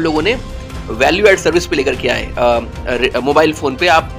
हम लोगों ने वैल्यू एड सर्विस पे लेकर के आए। मोबाइल फ़ोन पे आप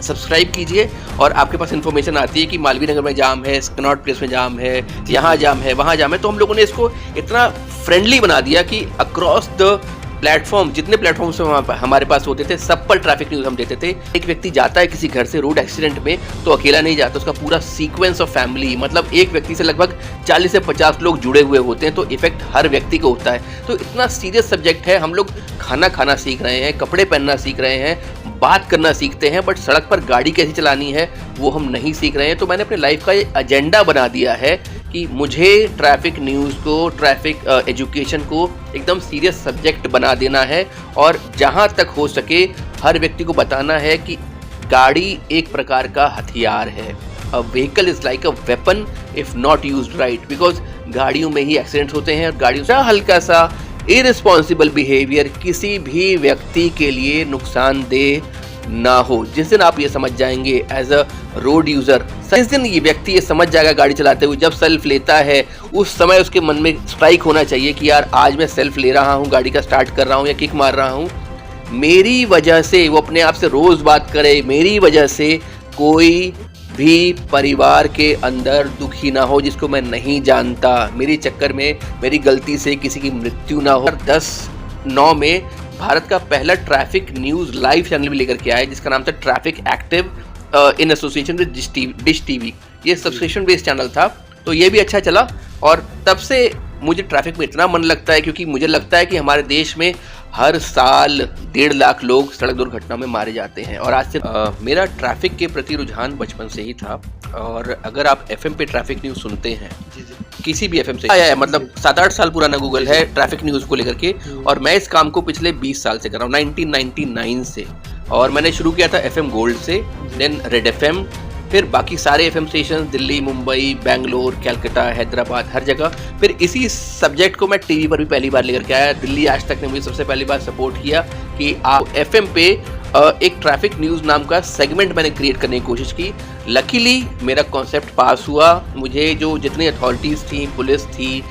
सब्सक्राइब कीजिए और आपके पास इन्फॉर्मेशन आती है कि मालवीय नगर में जाम है, कनॉट प्लेस में जाम है, यहाँ जाम है, वहाँ जाम है। तो हम लोगों ने इसको इतना फ्रेंडली बना दिया कि अक्रॉस द प्लेटफॉर्म, जितने प्लेटफॉर्म्स हमारे पास होते थे, सब पर ट्रैफिक न्यूज़ हम देते थे। एक व्यक्ति जाता है किसी घर से रोड एक्सीडेंट में तो अकेला नहीं जाता, उसका पूरा सीक्वेंस ऑफ फैमिली, मतलब एक व्यक्ति से लगभग 40 से 50 लोग जुड़े हुए होते हैं, तो इफेक्ट हर व्यक्ति को होता है। तो इतना सीरियस सब्जेक्ट है। हम लोग खाना खाना सीख रहे हैं, कपड़े पहनना सीख रहे हैं, बात करना सीखते हैं, बट सड़क पर गाड़ी कैसे चलानी है वो हम नहीं सीख रहे हैं। तो मैंने अपने लाइफ का ये एजेंडा बना दिया है कि मुझे ट्रैफिक न्यूज़ को, ट्रैफिक एजुकेशन को एकदम सीरियस सब्जेक्ट बना देना है और जहाँ तक हो सके हर व्यक्ति को बताना है कि गाड़ी एक प्रकार का हथियार है। A vehicle is like a weapon if not used right, because गाड़ियों में ही एक्सीडेंट्स होते हैं और गाड़ियों से हल्का सा इररिस्पॉन्सिबल बिहेवियर किसी भी व्यक्ति के लिए नुकसानदेह ना हो। जिस दिन आप ये समझ जाएंगे एज अ रोड यूज़र, जिस दिन ये व्यक्ति ये समझ जाएगा गाड़ी चलाते हुए, जब सेल्फ लेता है उस समय उसके मन में स्ट्राइक होना चाहिए कि यार आज मैं सेल्फ ले रहा हूँ, गाड़ी का स्टार्ट कर रहा हूँ या किक मार रहा हूँ, मेरी वजह से, वो अपने आप से रोज़ बात करे, मेरी वजह से कोई भी परिवार के अंदर दुखी ना हो जिसको मैं नहीं जानता, मेरे चक्कर में मेरी गलती से किसी की मृत्यु ना हो। 10/9 में भारत का पहला ट्रैफिक न्यूज़ लाइव चैनल भी लेकर के आया जिसका नाम था traffic active in association with dish TV. ये सब्सक्रिप्शन बेस्ड चैनल था, तो ये भी अच्छा चला और तब से मुझे ट्रैफिक में इतना मन लगता है क्योंकि मुझे लगता है कि हमारे देश में हर साल 1.5 लाख लोग सड़क दुर्घटना में मारे जाते हैं। और आज से मेरा ट्रैफिक के प्रति रुझान बचपन से ही था। और अगर आप एफएम पे ट्रैफिक न्यूज़ सुनते हैं, किसी भी एफएम से आया है, मतलब 7-8 साल पुराना गूगल है ट्रैफिक न्यूज़ को लेकर के, और मैं इस काम को पिछले 20 साल से कर रहा हूँ, 1999 से। और मैंने शुरू किया था एफएम गोल्ड से, देन रेड एफएम, फिर बाकी सारे एफएम स्टेशन, दिल्ली, मुंबई, बेंगलोर, कलकत्ता, हैदराबाद, हर जगह। फिर इसी सब्जेक्ट को मैं टीवी पर भी पहली बार लेकर के आया। दिल्ली आज तक ने मुझे सबसे पहली बार सपोर्ट किया कि आप एफएम पे एक ट्रैफिक न्यूज़ नाम का सेगमेंट मैंने क्रिएट करने की कोशिश की। लकीली मेरा कॉन्सेप्ट पास हुआ। मुझे जो जितनी अथॉरिटीज़ थी, पुलिस थी,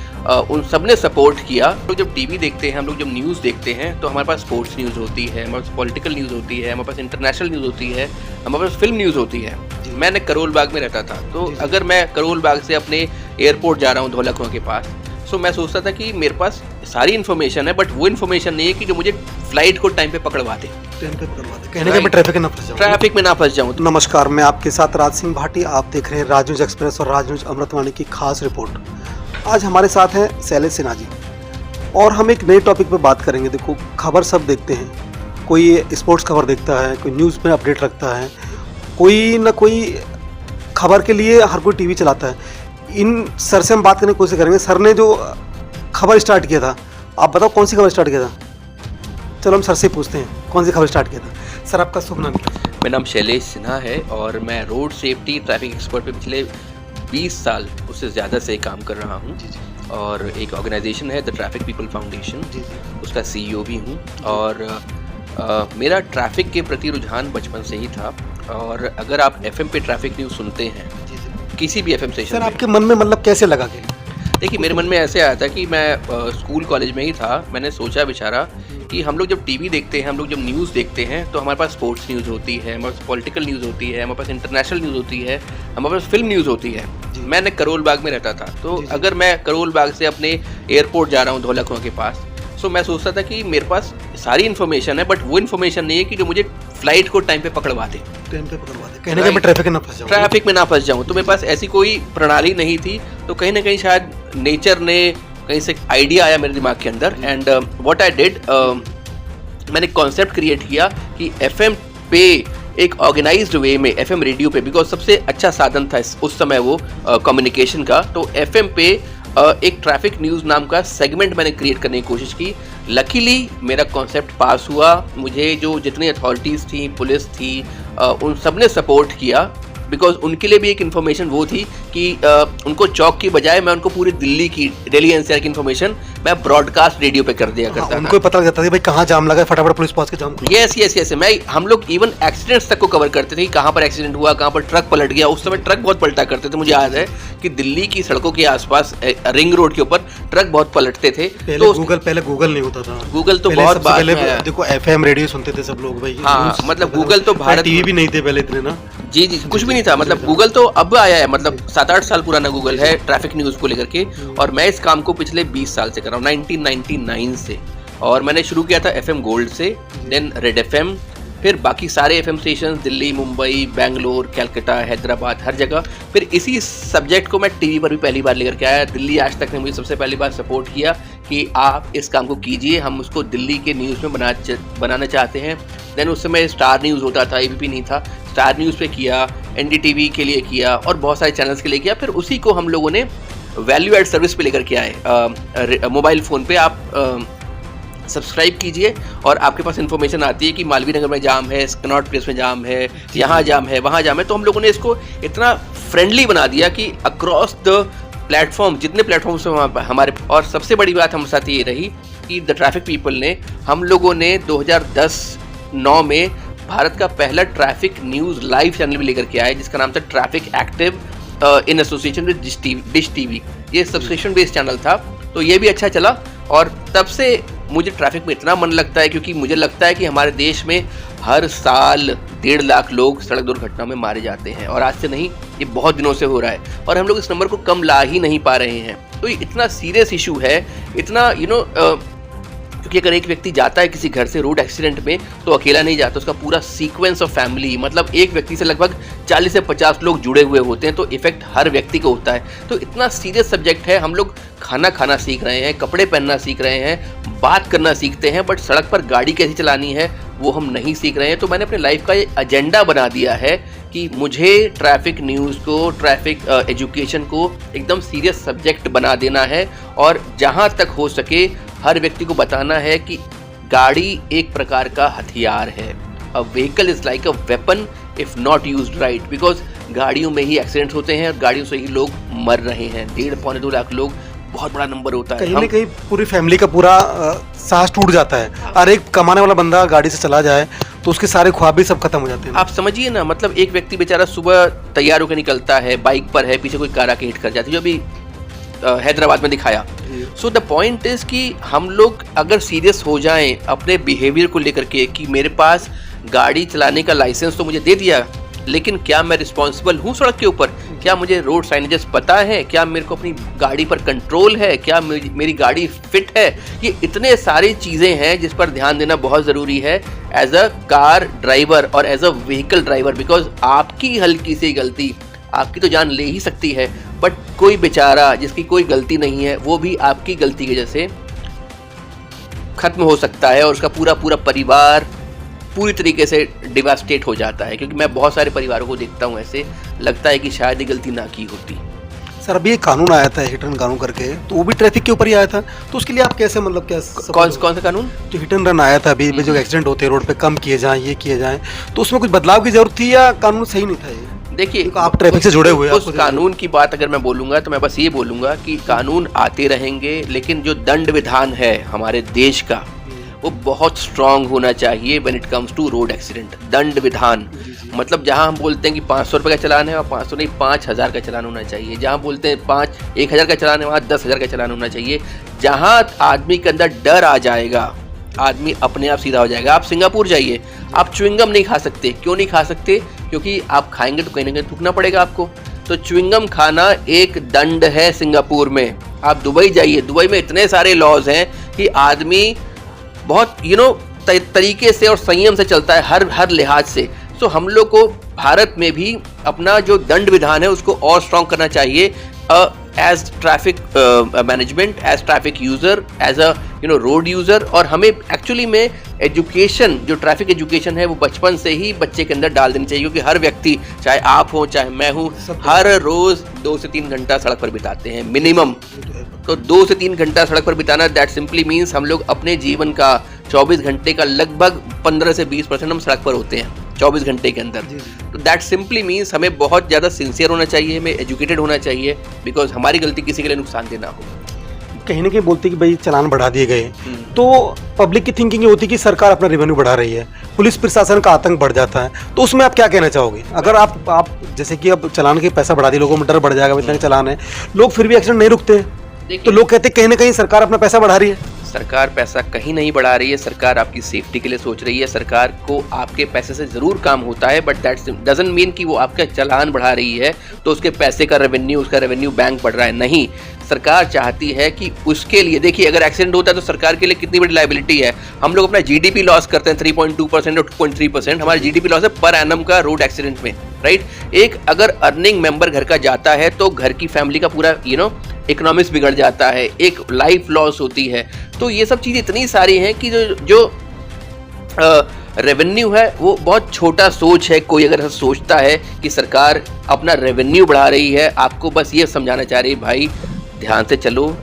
उन सब ने सपोर्ट किया। तो जब टीवी देखते हैं, हम लोग जब न्यूज़ देखते हैं, तो हमारे पास स्पोर्ट्स न्यूज़ होती है, हमारे पास पॉलिटिकल न्यूज़ होती है, हमारे पास इंटरनेशनल न्यूज़ होती है, हमारे पास फिल्म न्यूज़ होती है। मैंने करोल बाग में रहता था, तो अगर मैं करोल बाग से अपने एयरपोर्ट जा रहा हूँ धौला कुआं के पास, तो मैं सोचता था कि मेरे पास सारी इन्फॉर्मेशन है, बट वो इन्फॉर्मेशन नहीं है कि जो मुझे फ्लाइट को टाइम पे पकड़वा दे, कहने के मैं ट्रैफिक में ना फंस जाऊँ। नमस्कार, मैं आपके साथ राज सिंह भाटी। आप देख रहे हैं राज न्यूज एक्सप्रेस और राज न्यूज अमृतवाणी की खास रिपोर्ट। आज हमारे साथ हैं शैलेश सिन्हा जी और हम एक नए टॉपिक पर बात करेंगे। देखो, खबर सब देखते हैं, कोई स्पोर्ट्स खबर देखता है, कोई न्यूज़ में अपडेट रखता है, कोई ना कोई खबर के लिए हर कोई टीवी चलाता है। इन सर से हम बात करने की कोशिश करेंगे। सर ने जो खबर स्टार्ट किया था, आप बताओ कौन सी खबर स्टार्ट किया था? चलो हम सर से पूछते हैं कौन सी खबर स्टार्ट किया था। सर, आपका शुभ नाम? मेरा नाम शैलेश सिन्हा है और मैं रोड सेफ्टी ट्रैफिक एक्सपर्ट पे पिछले 20 साल उससे ज़्यादा से काम कर रहा हूँ। और एक ऑर्गेनाइजेशन है द ट्रैफिक पीपल फाउंडेशन, उसका CEO भी हूँ। और मेरा ट्रैफिक के प्रति रुझान बचपन से ही था। और अगर आप एफएम पे ट्रैफिक न्यूज़ सुनते हैं, किसी भी एफएम स्टेशन, सर आपके मन में मतलब कैसे लगा कि? देखिए, मेरे मन में ऐसे आया था कि मैं स्कूल कॉलेज में ही था, मैंने सोचा विचारा कि हम लोग जब टीवी देखते हैं, हम लोग जब न्यूज़ देखते हैं, तो हमारे पास स्पोर्ट्स न्यूज़ होती है, हमारे पास पॉलिटिकल न्यूज़ होती है, हमारे पास इंटरनेशनल न्यूज़ होती है, हमारे पास फिल्म न्यूज़ होती है। मैंने करोल बाग में रहता था, तो अगर मैं करोल बाग से अपने एयरपोर्ट जा रहा हूँ धौला कुआं के पास, तो मैं सोचता था कि मेरे पास सारी इन्फॉर्मेशन है, बट वो इन्फॉर्मेशन नहीं है कि जो मुझे फ्लाइट को टाइम पे पकड़वा दे, कहने के मैं ट्रैफिक में ना फंस जाऊँ। तो मेरे पास ऐसी कोई प्रणाली नहीं थी। तो कहीं ना कहीं शायद नेचर ने कहीं से आइडिया आया मेरे दिमाग के अंदर, एंड व्हाट आई डिड, मैंने कॉन्सेप्ट क्रिएट किया कि एफएम पे एक ऑर्गेनाइज्ड वे में, एफएम रेडियो पे, बिकॉज सबसे अच्छा साधन था उस समय वो कम्युनिकेशन का, तो एफएम पे एक ट्रैफिक न्यूज़ नाम का सेगमेंट मैंने क्रिएट करने की कोशिश की। लकीली मेरा कॉन्सेप्ट पास हुआ। मुझे जो जितनी अथॉरिटीज़ थी, पुलिस थी, उन सब ने सपोर्ट किया। बिकॉज उनके लिए भी एक इन्फॉर्मेशन वो थी कि उनको चौक की बजाय मैं उनको पूरी दिल्ली की, दिल्ली एनसीआर की इन्फॉर्मेशन मैं ब्रॉडकास्ट रेडियो पे कर दिया करता था। उनको पता लग जाता था भाई कहाँ जाम लगा है, फटाफट पुलिस पहुंच के जाम। यस हम लोग इवन एक्सीडेंट्स तक को कवर करते थे, कहाँ पर एक्सीडेंट हुआ, कहाँ पर ट्रक पलट गया। उस समय ट्रक बहुत पलटा करते थे, मुझे याद है कि दिल्ली की सड़कों के आसपास रिंग रोड के ऊपर ट्रक बहुत पलटते थे। तो पहले गूगल नहीं होता था, गूगल तो बहुत बाद में आया। देखो एफएम रेडियो सुनते थे सब लोग भाई। हाँ, मतलब गूगल तो भारत, टीवी भी नहीं थे पहले इतने ना। जी कुछ भी नहीं था, मतलब गूगल तो अब आया है, मतलब 7-8 साल पुराना गूगल है ट्रैफिक न्यूज़ को लेकर के। और मैं इस काम को पिछले 20 साल से कर रहा हूँ, 1999 से। और मैंने शुरू किया था एफएम गोल्ड से, देन रेड एफएम, फिर बाकी सारे एफएम स्टेशन, दिल्ली, मुंबई, बेंगलोर, कलकत्ता, हैदराबाद, हर जगह। फिर इसी सब्जेक्ट को मैं टीवी पर भी पहली बार लेकर के आया। दिल्ली आज तक ने मुझे सबसे पहली बार सपोर्ट किया कि आप इस काम को कीजिए, हम उसको दिल्ली के न्यूज़ में बनाना चाहते हैं। देन उस समय स्टार न्यूज़ होता था, एबीपी नहीं था, स्टार न्यूज़ पे किया, एनडीटीवी के लिए किया और बहुत सारे चैनल्स के लिए किया। फिर उसी को हम लोगों ने वैल्यू एड सर्विस पे लेकर के आए। मोबाइल फ़ोन पे आप सब्सक्राइब कीजिए और आपके पास इन्फॉर्मेशन आती है कि मालवीय नगर में जाम है, कनॉट प्लेस में जाम है, यहाँ जाम है, वहाँ जाम है। तो हम लोगों ने इसको इतना फ्रेंडली बना दिया कि अक्रॉस द प्लेटफॉर्म, जितने प्लेटफॉर्म्स हैं हमारे। और सबसे बड़ी बात हमारे साथ ये रही कि द ट्रैफिक पीपल ने, हम लोगों ने 2010-9 में भारत का पहला ट्रैफिक न्यूज़ लाइव चैनल भी लेकर के आए, जिसका नाम था traffic active in association with dish TV. ये सब्सक्रिप्शन बेस्ड चैनल था, तो ये भी अच्छा चला। और तब से मुझे ट्रैफिक में इतना मन लगता है, क्योंकि मुझे लगता है कि हमारे देश में हर साल 1.5 लाख लोग सड़क दुर्घटना में मारे जाते हैं। और आज से नहीं, ये बहुत दिनों से हो रहा है और हम लोग इस नंबर को कम ला ही नहीं पा रहे हैं। तो ये इतना सीरियस इशू है, इतना क्योंकि अगर एक व्यक्ति जाता है किसी घर से रोड एक्सीडेंट में तो अकेला नहीं जाता, उसका पूरा सीक्वेंस ऑफ फैमिली, मतलब एक व्यक्ति से लगभग 40 से 50 लोग जुड़े हुए होते हैं, तो इफेक्ट हर व्यक्ति को होता है। तो इतना सीरियस सब्जेक्ट है। हम लोग खाना सीख रहे हैं, कपड़े पहनना सीख रहे हैं, बात करना सीखते हैं, बट सड़क पर गाड़ी कैसे चलानी है वो हम नहीं सीख रहे हैं। तो मैंने अपने लाइफ का ये एजेंडा बना दिया है कि मुझे ट्रैफिक न्यूज़ को, ट्रैफिक एजुकेशन को एकदम सीरियस सब्जेक्ट बना देना है। और जहाँ तक हो सके हर व्यक्ति को बताना है कि गाड़ी एक प्रकार का हथियार है। A vehicle is like a weapon if not used right, because गाड़ियों में ही एक्सीडेंट होते हैं और गाड़ियों से ही लोग मर रहे हैं। 1.5-2 लाख लोग बहुत बड़ा नंबर होता है। कहीं ना कहीं पूरी फैमिली का पूरा सांस टूट जाता है। और एक कमाने वाला बंदा गाड़ी से चला जाए तो उसके सारे ख्वाब भी सब खत्म हो जाते हैं। आप समझिए ना, मतलब एक व्यक्ति बेचारा सुबह तैयार होकर निकलता है, बाइक पर है, पीछे कोई कार आके हिट कर जाती है, जो अभी हैदराबाद में दिखाया। सो द पॉइंट इज कि हम लोग अगर सीरियस हो जाएं अपने बिहेवियर को लेकर के कि मेरे पास गाड़ी चलाने का लाइसेंस तो मुझे दे दिया, लेकिन क्या मैं रिस्पॉन्सिबल हूँ सड़क के ऊपर? क्या मुझे रोड साइनेजेस पता है? क्या मेरे को अपनी गाड़ी पर कंट्रोल है? क्या मेरी गाड़ी फिट है? ये इतने सारी चीज़ें हैं जिस पर ध्यान देना बहुत ज़रूरी है एज अ कार ड्राइवर और as a vehicle driver. Because आपकी हल्की सी गलती आपकी तो जान ले ही सकती है, बट कोई बेचारा जिसकी कोई गलती नहीं है वो भी आपकी गलती की वजह से खत्म हो सकता है और उसका पूरा परिवार पूरी तरीके से डिवास्टेट हो जाता है। क्योंकि मैं बहुत सारे परिवारों को देखता हूँ, ऐसे लगता है कि शायद ये गलती ना की होती। सर अभी एक कानून आया था हिट एंड रन कानून करके, तो वो भी ट्रैफिक के ऊपर ही आया था, तो उसके लिए आप कैसे, मतलब क्या कौन सा कानून? जो हिट एंड रन आया था अभी, जो एक्सीडेंट होते हैं रोड पे कम किए जाएं, ये किए जाएं, तो उसमें कुछ बदलाव की जरूरत थी या कानून सही नहीं था? ये देखिए, आप ट्रैफिक से जुड़े हुए हैं, उस कानून की बात अगर मैं बोलूँगा तो मैं बस ये बोलूँगा कि कानून आते रहेंगे, लेकिन जो दंड विधान है हमारे देश का वो बहुत स्ट्रांग होना चाहिए when it comes to road accident. दंड विधान मतलब जहाँ हम बोलते हैं कि 500 रुपये का चलान है और 500 नहीं 5000 का चलान होना चाहिए। जहाँ बोलते हैं 1000 का चलान है वहाँ 10,000 का चलान होना चाहिए। जहाँ आदमी के अंदर डर आ जाएगा, आदमी अपने आप सीधा हो जाएगा। आप सिंगापुर जाइए, आप च्युइंगम नहीं खा सकते। क्यों नहीं खा सकते? क्योंकि आप खाएंगे तो कहीं ना कहीं थूकना पड़ेगा आपको। तो च्युइंगम खाना एक दंड है सिंगापुर में। आप दुबई जाइए, दुबई में इतने सारे लॉज हैं कि आदमी बहुत तरीके से और संयम से चलता है हर लिहाज से। तो हम लोग को भारत में भी अपना जो दंड विधान है उसको और स्ट्रॉन्ग करना चाहिए as traffic management, as traffic user, as a road user. और हमें एक्चुअली में एजुकेशन, जो ट्रैफिक एजुकेशन है वो बचपन से ही बच्चे के अंदर डाल देनी चाहिए। क्योंकि हर व्यक्ति, चाहे आप हो चाहे मैं हूँ, हर रोज़ 2 से 3 घंटा सड़क पर बिताते हैं मिनिमम। तो 2 से 3 घंटा सड़क पर बिताना, दैट सिंपली मीन्स हम लोग अपने जीवन का 24 घंटे का लगभग 15 से 20% हम सड़क पर होते हैं। 24 घंटे के अंदर। तो दैट सिंपली मीन्स हमें बहुत ज़्यादा सिंसियर होना चाहिए, हमें एजुकेटेड होना चाहिए, बिकॉज हमारी गलती किसी के लिए नुकसान देना हो। कहीं ना कहीं बोलते कि भाई चालान बढ़ा दिए गए, तो पब्लिक की थिंकिंग ये होती है कि सरकार अपना रेवेन्यू बढ़ा रही है, पुलिस प्रशासन का आतंक बढ़ जाता है। तो उसमें आप क्या कहना चाहोगे? अगर आप जैसे कि अब चालान के पैसा बढ़ा दिए, लोगों में डर बढ़ जाएगा, इतना चालान है, लोग फिर भी एक्सीडेंट नहीं रुकते, तो लोग कहते हैं कहीं ना कहीं सरकार अपना पैसा बढ़ा रही है। सरकार पैसा कहीं नहीं बढ़ा रही है, सरकार आपकी सेफ्टी के लिए सोच रही है, सरकार को आपके पैसे से ज़रूर काम होता है, बट दैट डजंट मीन कि वो आपका चालान बढ़ा रही है तो उसके पैसे का रेवेन्यू, उसका रेवेन्यू बैंक बढ़ रहा है। नहीं, सरकार चाहती है कि उसके लिए, देखिए अगर एक्सीडेंट होता है तो सरकार के लिए कितनी बड़ी लायबिलिटी है। हम लोग अपना जीडीपी लॉस करते हैं 3.2% और 2.3%, हमारा जीडीपी लॉस है पर एनम का रोड एक्सीडेंट में, राइट। एक अगर अर्निंग मेंबर घर का जाता है तो घर की फैमिली का पूरा इकोनॉमिक्स बिगड़ जाता है, एक लाइफ लॉस होती है। तो ये सब चीज़ें इतनी सारी हैं कि जो रेवेन्यू है वो बहुत छोटा सोच है। कोई अगर सोचता है कि सरकार अपना रेवेन्यू बढ़ा रही है, आपको बस ये समझाना चाह रही है भाई ध्यान से चलो,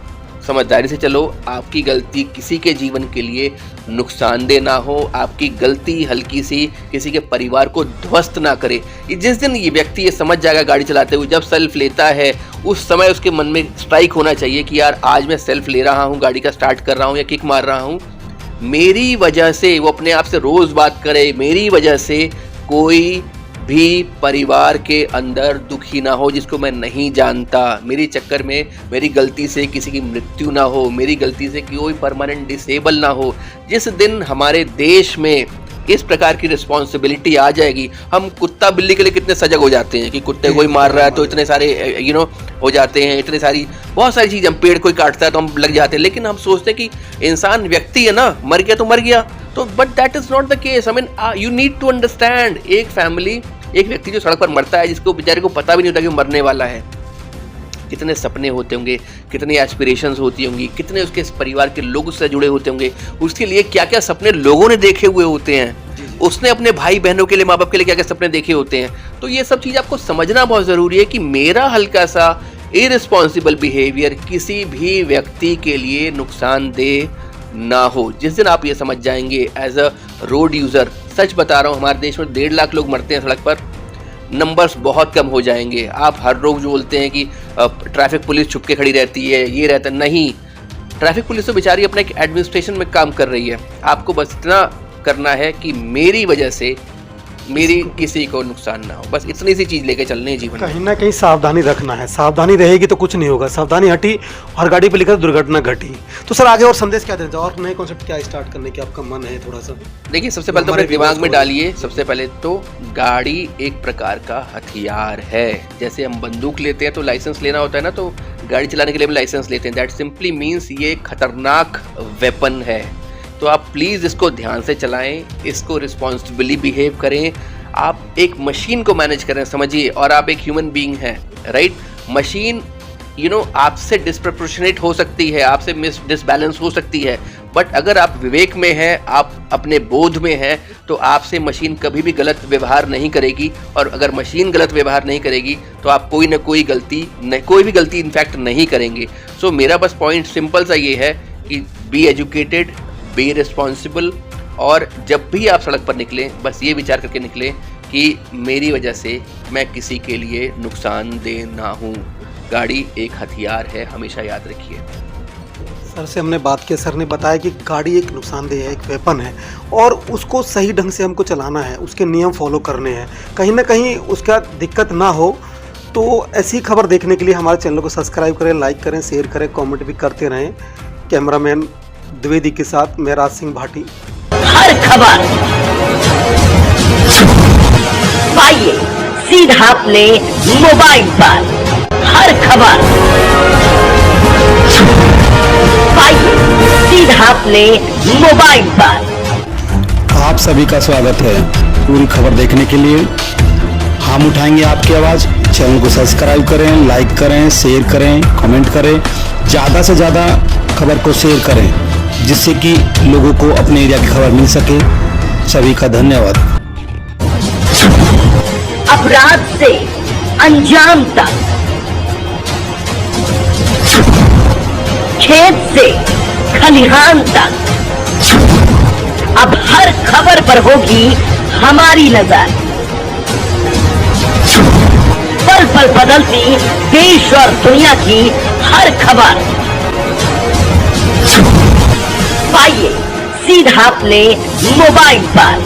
समझदारी से चलो, आपकी गलती किसी के जीवन के लिए नुकसानदेह ना हो, आपकी गलती हल्की सी किसी के परिवार को ध्वस्त ना करे। जिस दिन ये व्यक्ति ये समझ जाएगा गाड़ी चलाते हुए, जब सेल्फ लेता है उस समय उसके मन में स्ट्राइक होना चाहिए कि यार आज मैं सेल्फ ले रहा हूँ, गाड़ी का स्टार्ट कर रहा हूँ या किक मार रहा हूँ, मेरी वजह से, वो अपने आप से रोज़ बात करे, मेरी वजह से कोई भी परिवार के अंदर दुखी ना हो जिसको मैं नहीं जानता, मेरी चक्कर में मेरी गलती से किसी की मृत्यु ना हो, मेरी गलती से कोई परमानेंट डिसेबल ना हो। जिस दिन हमारे देश में इस प्रकार की रिस्पॉन्सिबिलिटी आ जाएगी, हम कुत्ता बिल्ली के लिए कितने सजग हो जाते हैं कि कुत्ते कोई मार रहा है तो इतने सारे हो जाते हैं, इतने सारी बहुत सारी चीज़, हम पेड़ कोई काटता है तो हम लग जाते हैं, लेकिन हम सोचते हैं कि इंसान व्यक्ति है ना, मर गया तो मर गया। तो but that is not the case. I mean you need to understand, एक फैमिली, एक व्यक्ति जो सड़क पर मरता है, जिसको बेचारे को पता भी नहीं होता कि मरने वाला है, कितने सपने होते होंगे, कितनी एस्पिरेशंस होती होंगी, कितने उसके परिवार के लोग उससे जुड़े होते होंगे, उसके लिए क्या क्या सपने लोगों ने देखे हुए होते हैं, उसने अपने भाई बहनों के लिए, माँ बाप के लिए क्या क्या सपने देखे होते हैं। तो ये सब चीज़ आपको समझना बहुत ज़रूरी है कि मेरा हल्का सा इररिस्पॉन्सिबल बिहेवियर किसी भी व्यक्ति के लिए नुकसानदेह ना हो। जिस दिन आप ये समझ जाएंगे एज अ रोड यूज़र, सच बता रहा हूँ, हमारे देश में 1.5 लाख लोग मरते हैं सड़क पर, नंबर्स बहुत कम हो जाएंगे। आप हर रोज बोलते हैं कि ट्रैफिक पुलिस छुप के खड़ी रहती है, ये रहता, नहीं, ट्रैफिक पुलिस तो बेचारी अपने एक एडमिनिस्ट्रेशन में काम कर रही है। आपको बस इतना करना है कि मेरी वजह से मेरी किसी को नुकसान ना हो, बस इतनी सी चीज़ लेके चलने हैं जीवन में। कहीं ना कहीं सावधानी रखना है, सावधानी रहेगी तो कुछ नहीं होगा, सावधानी हटी और गाड़ी पे लिखा दुर्घटना घटी। तो सर आगे और संदेश क्या देते हैं, और नए कॉन्सेप्ट क्या स्टार्ट करने की आपका मन है थोड़ा सा? देखिए, सबसे पहले तो अपने दिमाग में डालिए, सबसे पहले तो गाड़ी एक प्रकार का हथियार है। जैसे हम बंदूक लेते हैं तो लाइसेंस लेना होता है ना, तो गाड़ी चलाने के लिए हम लाइसेंस लेते हैं। दैट सिंपली मीन्स ये खतरनाक वेपन है। तो आप प्लीज़ इसको ध्यान से चलाएं, इसको रिस्पॉन्सिबली बिहेव करें। आप एक मशीन को मैनेज करें, समझिए, और आप एक ह्यूमन बीइंग हैं, राइट। मशीन आपसे डिस्प्रपोर्शनेट हो सकती है, आपसे डिसबैलेंस हो सकती है, बट अगर आप विवेक में हैं, आप अपने बोध में हैं, तो आपसे मशीन कभी भी गलत व्यवहार नहीं करेगी। और अगर मशीन गलत व्यवहार नहीं करेगी तो आप कोई भी गलती इनफैक्ट नहीं करेंगे। सो मेरा बस पॉइंट सिंपल सा ये है कि बी एजुकेटेड, बी रिस्पॉन्सिबल, और जब भी आप सड़क पर निकलें बस ये विचार करके निकलें कि मेरी वजह से मैं किसी के लिए नुकसानदेह ना हूँ। गाड़ी एक हथियार है, हमेशा याद रखिए। सर से हमने बात की, सर ने बताया कि गाड़ी एक नुकसानदेह है, एक वेपन है, और उसको सही ढंग से हमको चलाना है, उसके नियम फॉलो करने हैं, कहीं ना कहीं उसका दिक्कत ना हो। तो ऐसी खबर देखने के लिए हमारे चैनल को सब्सक्राइब करें, लाइक करें, शेयर करें, कमेंट भी करते रहें। कैमरामैन द्विवेदी के साथ मैं राज सिंह भाटी। हर खबर पाइए सीधा अपने मोबाइल पर, हर खबर पाइए सीधा अपने मोबाइल पर। आप सभी का स्वागत है। पूरी खबर देखने के लिए हम उठाएंगे आपकी आवाज़। चैनल को सब्सक्राइब करें, लाइक करें, शेयर करें, कमेंट करें, ज़्यादा से ज़्यादा खबर को शेयर करें, जिससे कि लोगों को अपने एरिया की खबर मिल सके। सभी का धन्यवाद। अपराध से अंजाम तक, खेत से खलिहान तक, अब हर खबर पर होगी हमारी नजर। पल पल बदलती देश और दुनिया की हर खबर पाइए सीधा अपने मोबाइल पर।